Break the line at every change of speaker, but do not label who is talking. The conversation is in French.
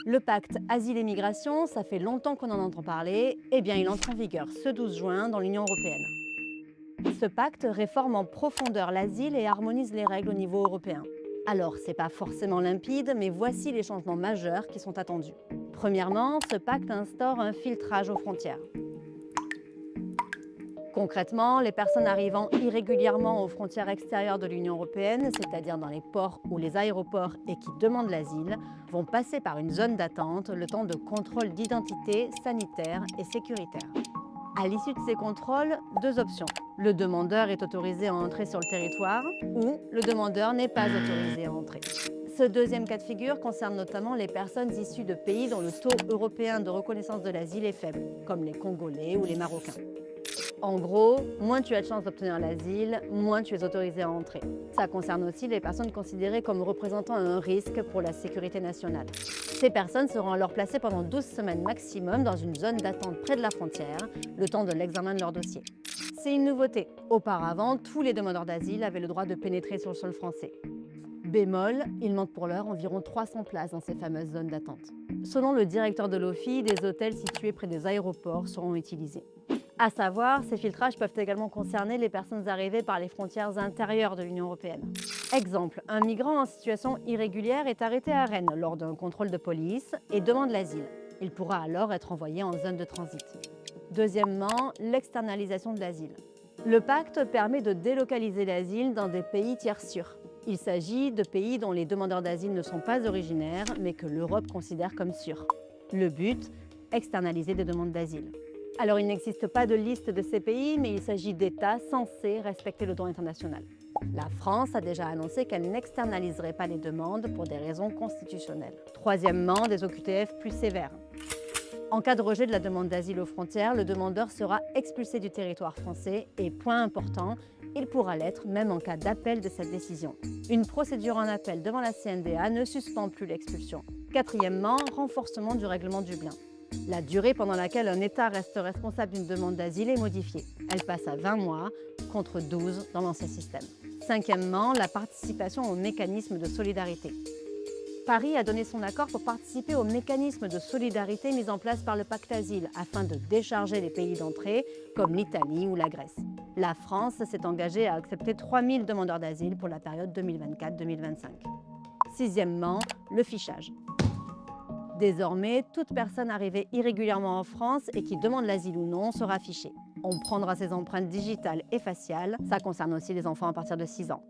Le pacte Asile et Migration, ça fait longtemps qu'on en entend parler. Eh bien, il entre en vigueur ce 12 juin dans l'Union européenne. Ce pacte réforme en profondeur l'asile et harmonise les règles au niveau européen. Alors, c'est pas forcément limpide, mais voici les changements majeurs qui sont attendus. Premièrement, ce pacte instaure un filtrage aux frontières. Concrètement, les personnes arrivant irrégulièrement aux frontières extérieures de l'Union européenne, c'est-à-dire dans les ports ou les aéroports et qui demandent l'asile, vont passer par une zone d'attente le temps de contrôles d'identité sanitaire et sécuritaire. À l'issue de ces contrôles, deux options. Le demandeur est autorisé à entrer sur le territoire ou le demandeur n'est pas autorisé à entrer. Ce deuxième cas de figure concerne notamment les personnes issues de pays dont le taux européen de reconnaissance de l'asile est faible, comme les Congolais ou les Marocains. En gros, moins tu as de chances d'obtenir l'asile, moins tu es autorisé à entrer. Ça concerne aussi les personnes considérées comme représentant un risque pour la sécurité nationale. Ces personnes seront alors placées pendant 12 semaines maximum dans une zone d'attente près de la frontière, le temps de l'examen de leur dossier. C'est une nouveauté. Auparavant, tous les demandeurs d'asile avaient le droit de pénétrer sur le sol français. Bémol, il manque pour l'heure environ 300 places dans ces fameuses zones d'attente. Selon le directeur de l'OFII, des hôtels situés près des aéroports seront utilisés. À savoir, ces filtrages peuvent également concerner les personnes arrivées par les frontières intérieures de l'Union européenne. Exemple, un migrant en situation irrégulière est arrêté à Rennes lors d'un contrôle de police et demande l'asile. Il pourra alors être envoyé en zone de transit. Deuxièmement, l'externalisation de l'asile. Le pacte permet de délocaliser l'asile dans des pays tiers sûrs. Il s'agit de pays dont les demandeurs d'asile ne sont pas originaires, mais que l'Europe considère comme sûrs. Le but, externaliser des demandes d'asile. Alors, il n'existe pas de liste de ces pays, mais il s'agit d'États censés respecter le droit international. La France a déjà annoncé qu'elle n'externaliserait pas les demandes pour des raisons constitutionnelles. Troisièmement, des OQTF plus sévères. En cas de rejet de la demande d'asile aux frontières, le demandeur sera expulsé du territoire français et, point important, il pourra l'être même en cas d'appel de cette décision. Une procédure en appel devant la CNDA ne suspend plus l'expulsion. Quatrièmement, renforcement du règlement Dublin. La durée pendant laquelle un État reste responsable d'une demande d'asile est modifiée. Elle passe à 20 mois contre 12 dans l'ancien système. Cinquièmement, la participation au mécanisme de solidarité. Paris a donné son accord pour participer au mécanisme de solidarité mis en place par le pacte Asile afin de décharger les pays d'entrée comme l'Italie ou la Grèce. La France s'est engagée à accepter 3000 demandeurs d'asile pour la période 2024-2025. Sixièmement, le fichage. Désormais, toute personne arrivée irrégulièrement en France et qui demande l'asile ou non sera fichée. On prendra ses empreintes digitales et faciales. Ça concerne aussi les enfants à partir de 6 ans.